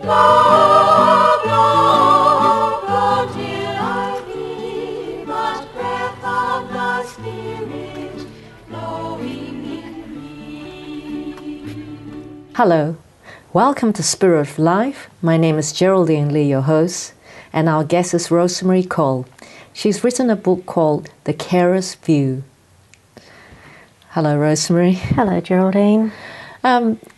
Love, love, until I feel the breath of the Spirit flowing in me. Hello, welcome to Spirit of Life. My name is Geraldine Lee, your host, and our guest is Rosemarie Cole. She's written a book called The Carer's View. Hello, Rosemarie. Hello, Geraldine.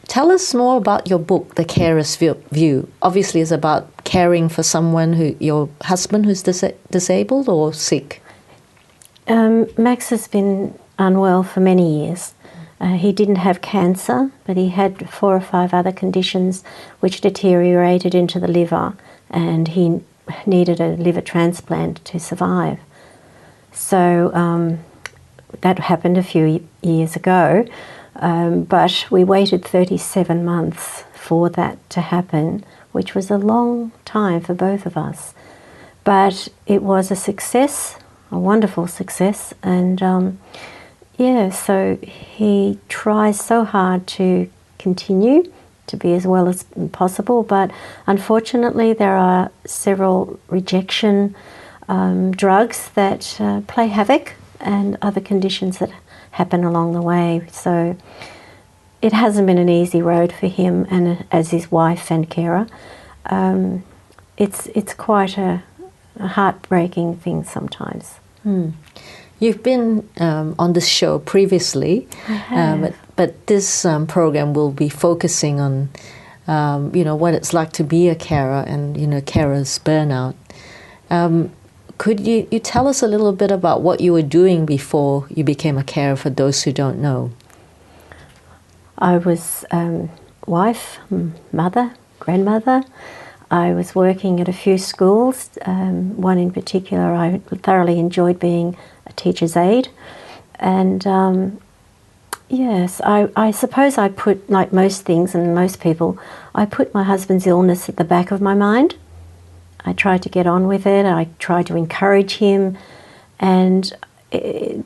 Tell us more about your book, The Carer's View. Obviously, it's about caring for someone your husband who's disabled or sick. Max has been unwell for many years. He didn't have cancer, but he had 4 or 5 other conditions which deteriorated into the liver, and he needed a liver transplant to survive. So that happened a few years ago, but we waited 37 months for that to happen, which was a long time for both of us. But it was a success, a wonderful success, and so he tries so hard to continue to be as well as possible, but unfortunately there are several rejection drugs that play havoc and other conditions that happen along the way. So it hasn't been an easy road for him, and as his wife and carer, it's quite a heartbreaking thing sometimes. You've been on this show previously, but this program will be focusing on what it's like to be a carer and carers burnout. Could you tell us a little bit about what you were doing before you became a carer for those who don't know? I was wife, mother, grandmother. I was working at a few schools. One in particular, I thoroughly enjoyed being a teacher's aide. And yes, I suppose I put, like most things and most people, I put my husband's illness at the back of my mind. I tried to get on with it. I tried to encourage him. And it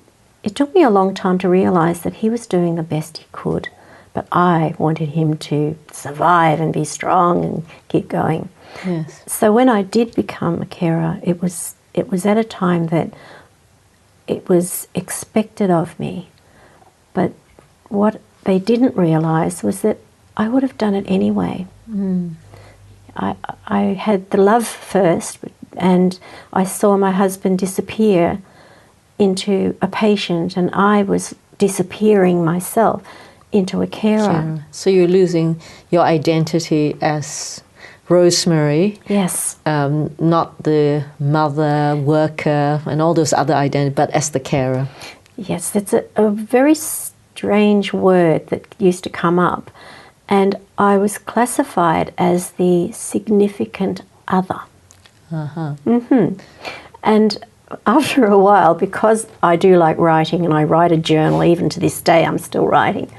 took me a long time to realise that he was doing the best he could. But I wanted him to survive and be strong and keep going. Yes. So when I did become a carer, it was at a time that it was expected of me. But what they didn't realise was that I would have done it anyway. I had the love first, and I saw my husband disappear into a patient, and I was disappearing myself into a carer. So you're losing your identity as Rosemarie. Yes. Not the mother, worker, and all those other identities, but as the carer. Yes, it's a very strange word that used to come up. And I was classified as the significant other. And after a while, because I do like writing and I write a journal, even to this day I'm still writing,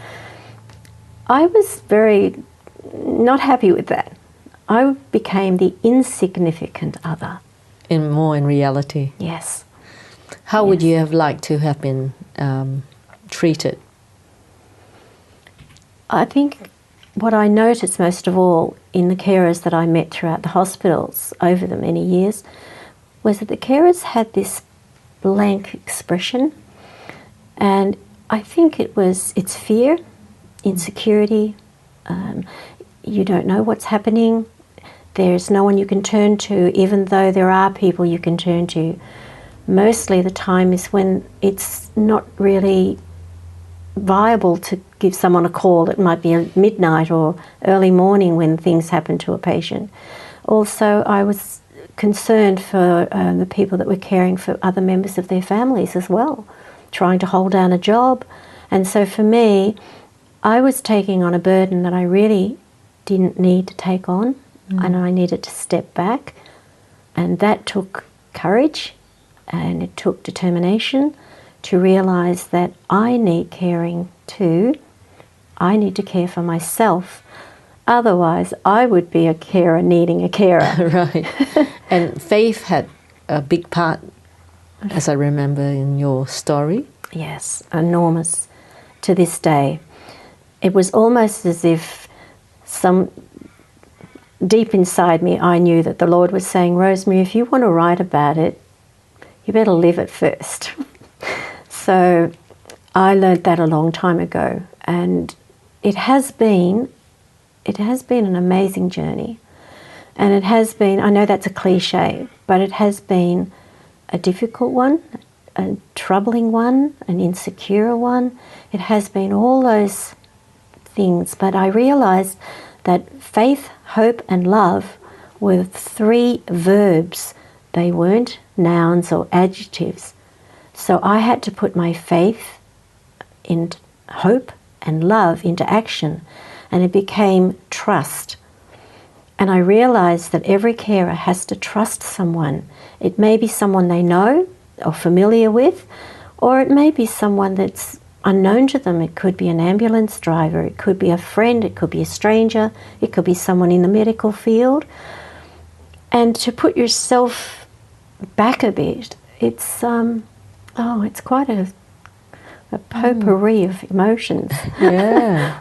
I was very not happy with that. I became the insignificant other. In reality. Yes. How would you have liked to have been treated? I think what I noticed most of all in the carers that I met throughout the hospitals over the many years was that the carers had this blank expression, and I think it's fear, insecurity, you don't know what's happening, there's no one you can turn to, even though there are people you can turn to. Mostly the time is when it's not really viable to give someone a call. It might be midnight or early morning when things happen to a patient. Also, I was concerned for the people that were caring for other members of their families as well, trying to hold down a job. And so for me, I was taking on a burden that I really didn't need to take on, and I needed to step back. And that took courage, and it took determination to realise that I need caring too. I need to care for myself. Otherwise, I would be a carer needing a carer. Right. And faith had a big part, as I remember in your story. Yes, enormous to this day. It was almost as if deep inside me, I knew that the Lord was saying, Rosemary, if you want to write about it, you better live it first. So I learned that a long time ago, and it has been an amazing journey. And it has been, I know that's a cliche, but it has been a difficult one, a troubling one, an insecure one. It has been all those things, but I realised that faith, hope and love were 3 verbs. They weren't nouns or adjectives. So I had to put my faith in hope and love into action, and it became trust. And I realised that every carer has to trust someone. It may be someone they know or familiar with, or it may be someone that's unknown to them. It could be an ambulance driver, it could be a friend, it could be a stranger, it could be someone in the medical field. And to put yourself back a bit, it's quite a potpourri of emotions. Yeah.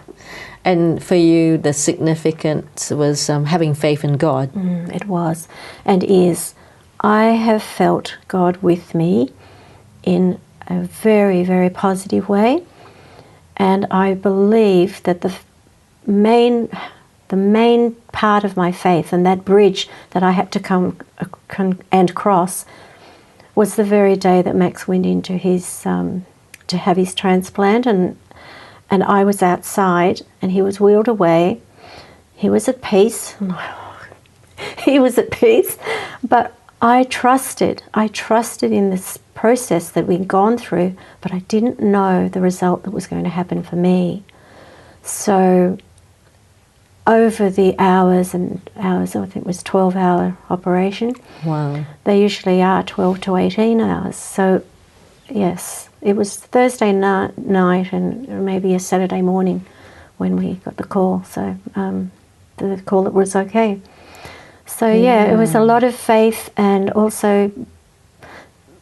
And for you, the significance was having faith in God. It was and is. I have felt God with me in a very, very positive way, and I believe that the main part of my faith and that bridge that I had to come and cross was the very day that Max went into his to have his transplant, and I was outside and he was wheeled away. He was at peace. He was at peace, but I trusted in this process that we'd gone through, but I didn't know the result that was going to happen for me. So over the hours and hours, I think it was 12-hour operation. Wow. They usually are 12 to 18 hours. So yes, it was Thursday night and maybe a Saturday morning when we got the call. So the call that was okay. So yeah, it was a lot of faith and also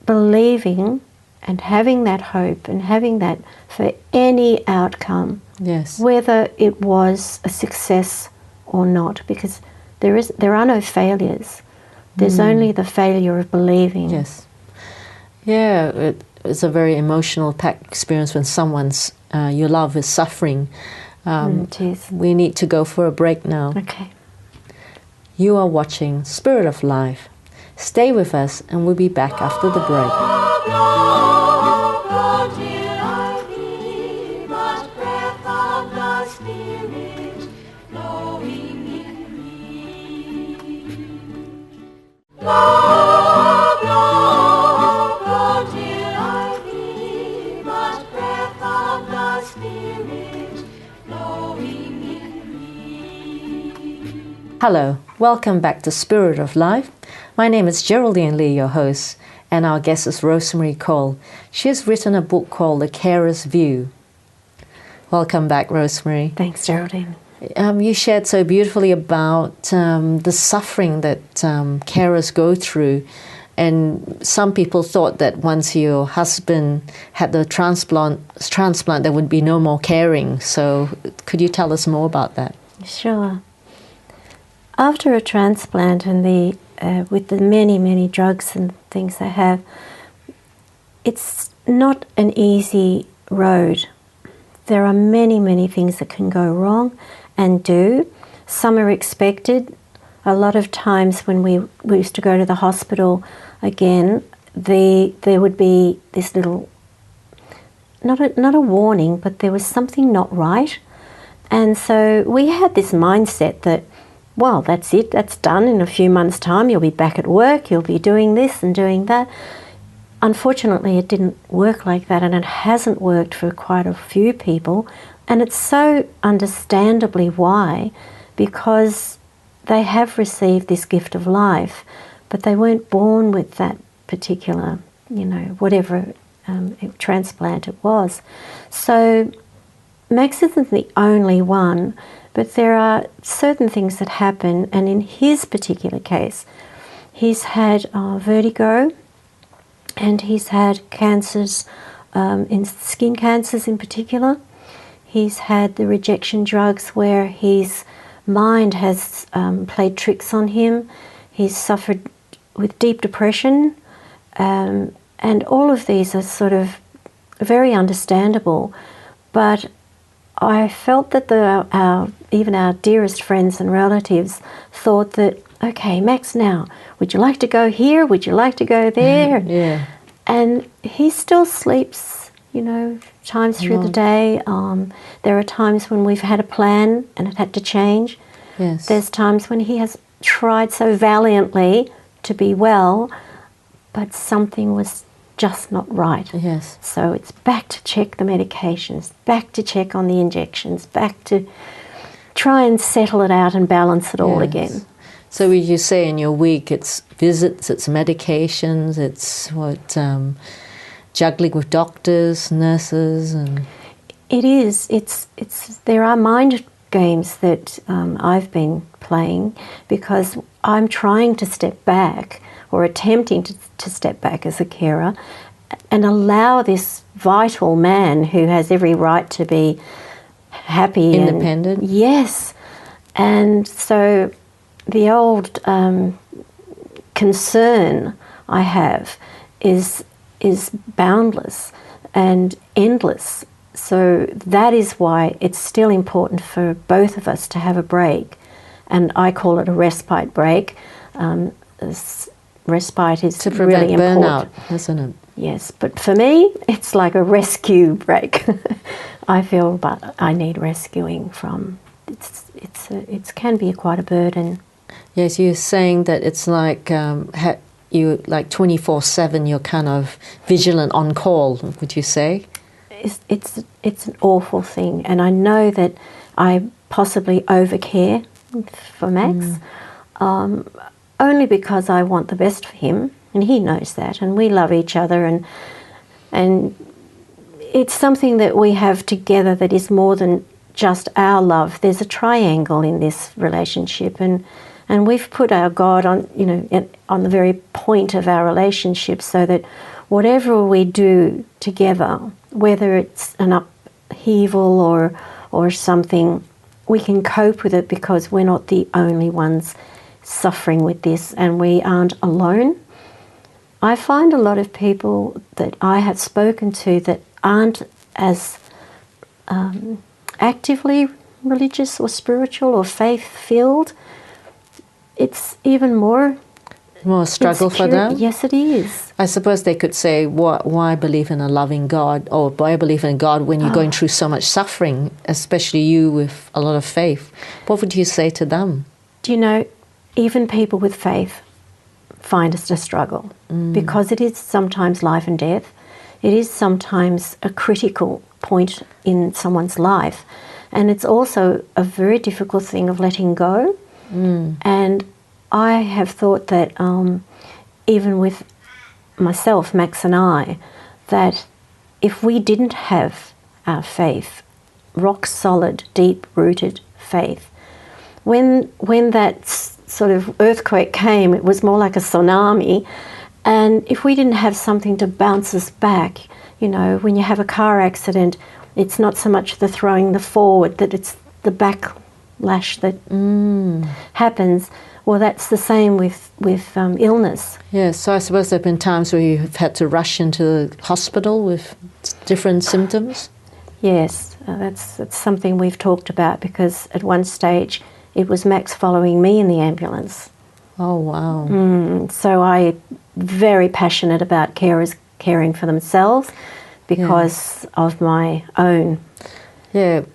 believing and having that hope and having that for any outcome. Yes. Whether it was a success or not, because there are no failures. There's only the failure of believing. Yes. Yeah, it's a very emotional packed experience when someone's you love is suffering. It is. We need to go for a break now. Okay. You are watching Spirit of Life. Stay with us and we'll be back after the break. Go till I hear much breath of the Spirit flowing in me. Blow, go till I hear much breath of the Spirit flowing in me. Hello, welcome back to Spirit of Life. My name is Geraldine Lee, your host, and our guest is Rosemarie Cole. She has written a book called The Carer's View. Welcome back, Rosemarie. Thanks, Geraldine. You shared so beautifully about the suffering that carers go through, and some people thought that once your husband had the transplant, there would be no more caring. So could you tell us more about that? Sure. After a transplant and with the many drugs and things they have, it's not an easy road. There are many things that can go wrong and do. Some are expected. A lot of times when we used to go to the hospital again, there would be this little, not a warning, but there was something not right. And so we had this mindset that, well, that's it, that's done. In a few months' time, you'll be back at work, you'll be doing this and doing that. Unfortunately, it didn't work like that, and it hasn't worked for quite a few people. And it's so understandably why, because they have received this gift of life, but they weren't born with that particular, whatever transplant it was. So Max isn't the only one, but there are certain things that happen, and in his particular case, he's had vertigo, and he's had cancers, in skin cancers in particular. He's had the rejection drugs where his mind has played tricks on him. He's suffered with deep depression, and all of these are sort of very understandable. But I felt that even our dearest friends and relatives thought that, okay, Max, now, would you like to go here? Would you like to go there? Yeah. And he still sleeps, times through the day. There are times when we've had a plan and it had to change. Yes. There's times when he has tried so valiantly to be well, but something was just not right. Yes. So it's back to check the medications, back to check on the injections, back to try and settle it out and balance it all Yes. again. So would you say in your week it's visits, it's medications, it's juggling with doctors, nurses, and It is. It's. There are mind games that I've been playing because I'm trying to step back or attempting to step back as a carer and allow this vital man who has every right to be happy, independent. Yes, and so the old concern I have is boundless and endless. So that is why it's still important for both of us to have a break, and I call it a respite break. Respite is To prevent really burnout, important, isn't it? Yes, but for me, it's like a rescue break. I feel, but I need rescuing from. It can be quite a burden. Yes, you're saying that it's like you like 24/7. You're kind of vigilant on call. Would you say? It's an awful thing, and I know that I possibly overcare for Max, only because I want the best for him, and he knows that, and we love each other, and it's something that we have together that is more than just our love. There's a triangle in this relationship, and we've put our God on the very point of our relationship, so that whatever we do together, whether it's an upheaval or something, we can cope with it because we're not the only ones suffering with this, and we aren't alone. I find a lot of people that I have spoken to that aren't as actively religious or spiritual or faith-filled. It's even more struggle for them? Yes, it is. I suppose they could say, why believe in a loving God, or why believe in God when you're going through so much suffering, especially you with a lot of faith. What would you say to them? Do you know, even people with faith find it a struggle because it is sometimes life and death. It is sometimes a critical point in someone's life. And it's also a very difficult thing of letting go. And I have thought that even with myself, Max and I, that if we didn't have our faith, rock solid, deep-rooted faith, when that sort of earthquake came, it was more like a tsunami, and if we didn't have something to bounce us back, when you have a car accident, it's not so much the throwing the forward, that it's the backlash that happens. Well, that's the same with illness. Yes, so I suppose there have been times where you've had to rush into the hospital with different symptoms? Yes, that's something we've talked about, because at one stage it was Max following me in the ambulance. Oh, wow. So I'm very passionate about carers caring for themselves because of my own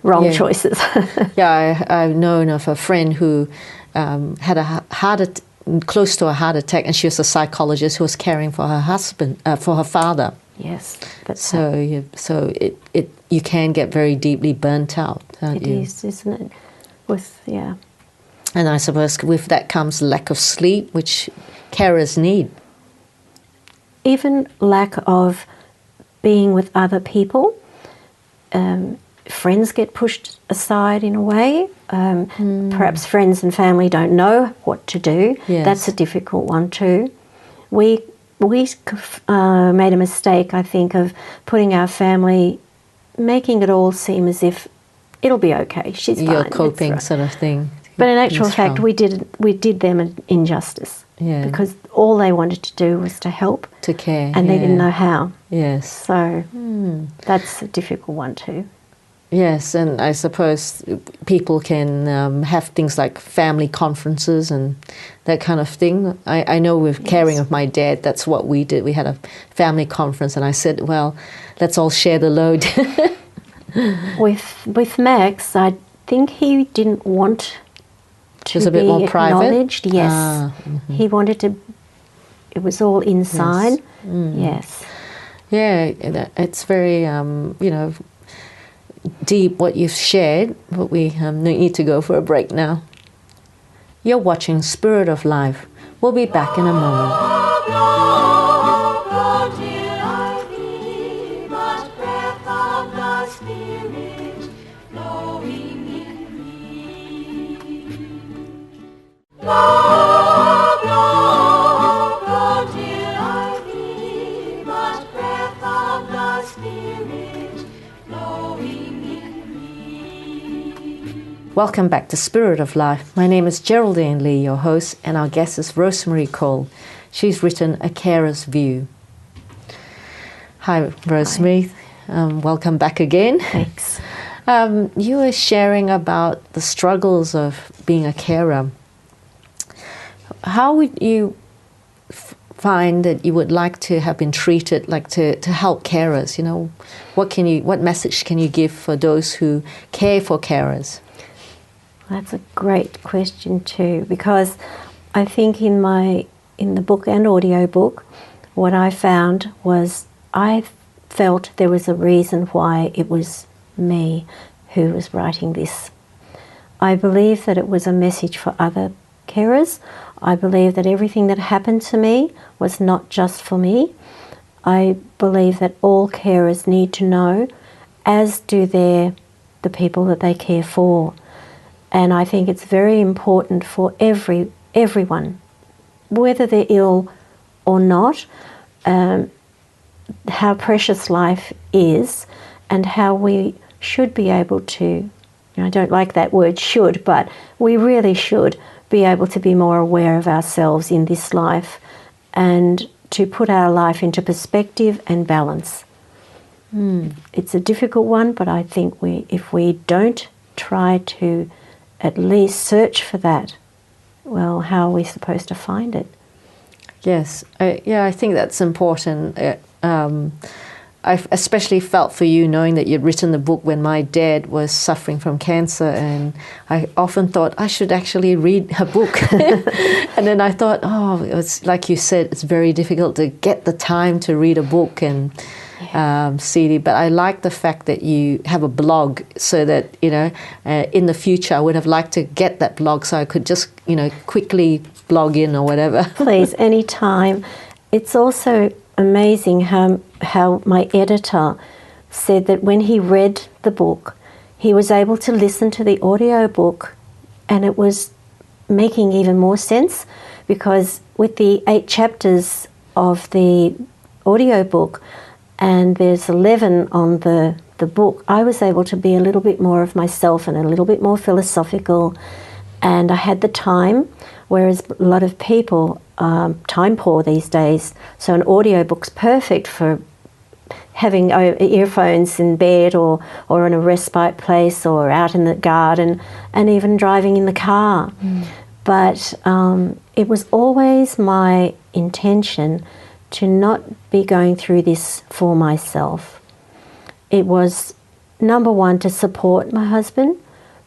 wrong choices. I've known of a friend who had close to a heart attack, and she was a psychologist who was caring for her husband, for her father. Yes, so you can get very deeply burnt out, can't you? It is, isn't it? And I suppose with that comes lack of sleep, which carers need. Even lack of being with other people. Friends get pushed aside in a way. Perhaps friends and family don't know what to do. Yes. That's a difficult one too. We made a mistake, I think, of putting our family, making it all seem as if it'll be okay. She's fine. You're coping sort of thing. But in actual being fact, strong. we did them an injustice. Yeah. Because all they wanted to do was to help, To care. and they didn't yeah. know how. Yes. So that's a difficult one too. Yes, and I suppose people can have things like family conferences and that kind of thing. I know with caring of my dad, that's what we did. We had a family conference, and I said, well, let's all share the load. With Max, I think he didn't want to Just a be bit more private? acknowledged. Yes, he wanted to. It was all inside. Yes. Yeah, it's very, deep what you've shared, but we need to go for a break now. You're watching Spirit of Life. We'll be back in a moment. Welcome back to Spirit of Life. My name is Geraldine Lee, your host, and our guest is Rosemarie Cole. She's written A Carer's View. Hi, Rosemarie. Welcome back again. Thanks. You were sharing about the struggles of being a carer. How would you find that you would like to have been treated, like to help carers? What message can you give for those who care for carers? That's a great question too, because I think in the book and audio book, what I found was I felt there was a reason why it was me who was writing this. I believe that it was a message for other carers. I believe that everything that happened to me was not just for me. I believe that all carers need to know, as do the people that they care for. And I think it's very important for everyone, whether they're ill or not, how precious life is and how we should be able to, I don't like that word should, but we really should be able to be more aware of ourselves in this life and to put our life into perspective and balance. It's a difficult one, but I think if we don't try to at least search for that, well, how are we supposed to find it? Yes, I think that's important. I especially felt for you knowing that you'd written the book when my dad was suffering from cancer, and I often thought I should actually read her book. And then I thought, it's like you said, it's very difficult to get the time to read a book and CD, but I like the fact that you have a blog, so that in the future I would have liked to get that blog so I could just quickly blog in or whatever. Please, anytime. It's also amazing how my editor said that when he read the book, he was able to listen to the audio book, and it was making even more sense, because with the 8 chapters of the audio book, and there's 11 on the book, I was able to be a little bit more of myself and a little bit more philosophical, and I had the time, whereas a lot of people time poor these days, so an audio book's perfect for having earphones in bed or in a respite place or out in the garden and even driving in the car. But it was always my intention to not be going through this for myself. It was, number one, to support my husband,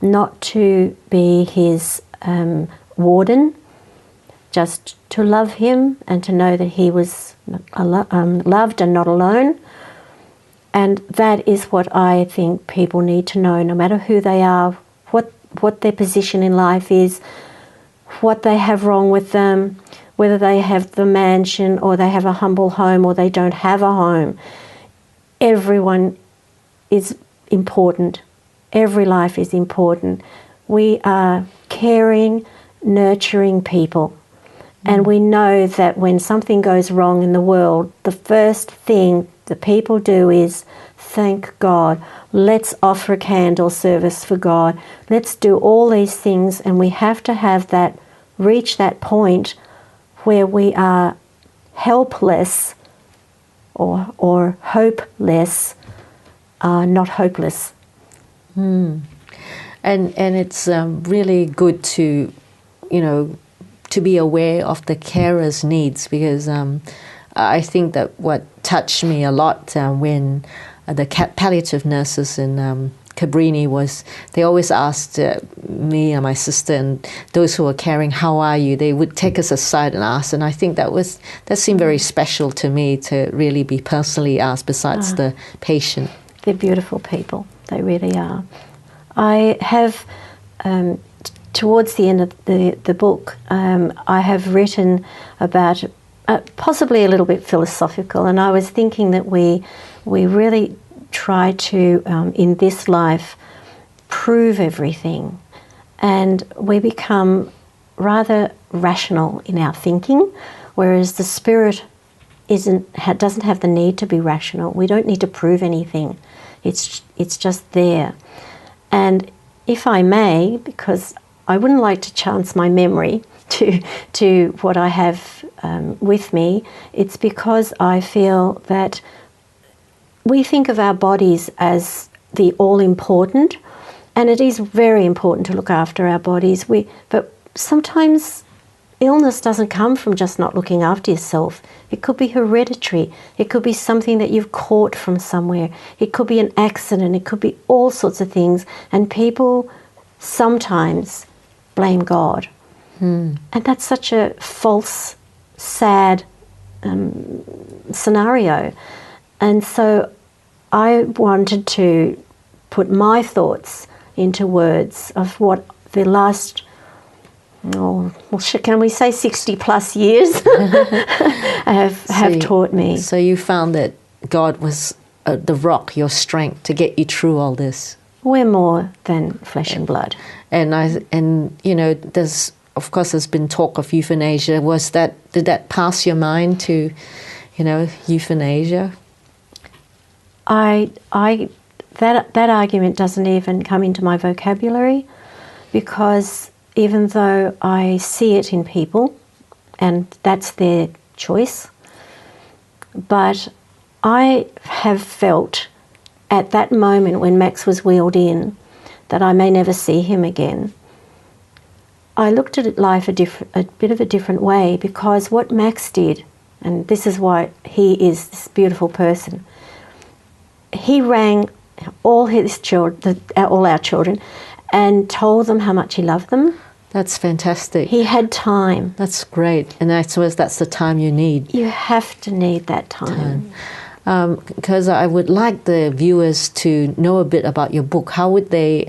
not to be his warden, just to love him and to know that he was loved and not alone. And that is what I think people need to know, no matter who they are, what their position in life is, what they have wrong with them, whether they have the mansion or they have a humble home or they don't have a home. Everyone is important. Every life is important. We are caring, nurturing people. And we know that when something goes wrong in the world, the first thing the people do is thank God. Let's offer a candle service for God. Let's do all these things, and we have to have that, reach that point where we are helpless or hopeless, not hopeless. And it's really good to, to be aware of the carer's needs, because I think that what touched me a lot when the palliative nurses in Cabrini was, they always asked me and my sister and those who were caring, how are you? They would take us aside and ask, and I think that seemed very special to me, to really be personally asked besides the patient. They're beautiful people, they really are. I have, towards the end of the book, I have written about, possibly a little bit philosophical, and I was thinking that we really try to, in this life, prove everything, and we become rather rational in our thinking, whereas the spirit doesn't have the need to be rational. We don't need to prove anything. It's just there. And if I may, because I wouldn't like to chance my memory to what I have with me, it's because I feel that we think of our bodies as the all-important, and it is very important to look after our bodies. But sometimes illness doesn't come from just not looking after yourself. It could be hereditary. It could be something that you've caught from somewhere. It could be an accident. It could be all sorts of things. And people sometimes blame God. And that's such a false, sad scenario. And so I wanted to put my thoughts into words of what the last, can we say 60 plus years have taught me. So you found that God was the rock, your strength to get you through all this. We're more than flesh and blood. And there's, of course, there's been talk of euthanasia. Did that pass your mind to, euthanasia? That argument doesn't even come into my vocabulary, because even though I see it in people, and that's their choice, but I have felt at that moment when Max was wheeled in that I may never see him again. I looked at life a bit of a different way, because what Max did, and this is why he is this beautiful person, he rang all his children, all our children, and told them how much he loved them. That's fantastic. He had time. That's great. And I suppose that's the time you need. You have to need that time. Because I would like the viewers to know a bit about your book. How would they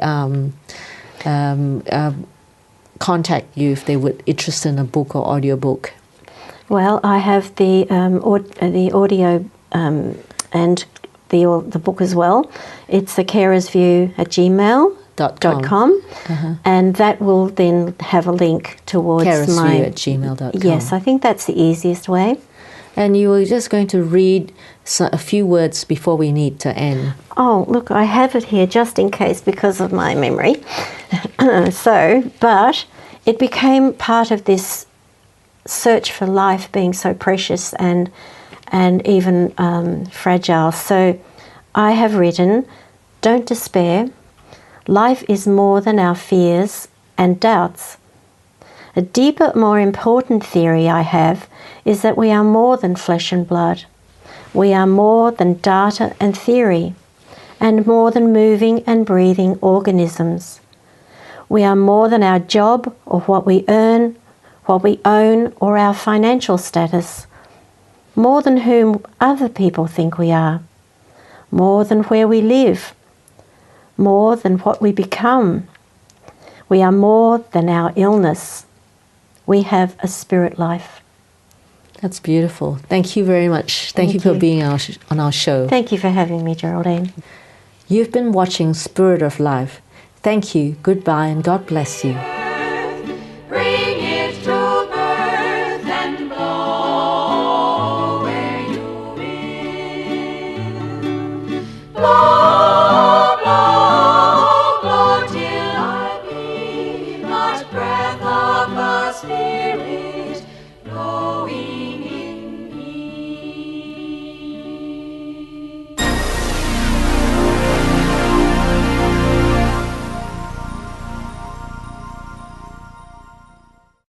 contact you if they were interested in a book or audiobook? Well, I have the audio and the book as well. It's thecarersview@gmail.com, and that will then have a link towards carersview@gmail.com. Yes, I think that's the easiest way. And you were just going to read a few words before we need to end. Oh, look, I have it here just in case, because of my memory. But it became part of this search for life being so precious and even fragile. So I have written, "Don't despair. Life is more than our fears and doubts. A deeper, more important theory I have is that we are more than flesh and blood. We are more than data and theory, and more than moving and breathing organisms. We are more than our job or what we earn, what we own, or our financial status. More than whom other people think we are. More than where we live. More than what we become. We are more than our illness. We have a spirit life." That's beautiful. Thank you very much. Thank you for being on our show. Thank you for having me, Geraldine. You've been watching Spirit of Life. Thank you, goodbye, and God bless you.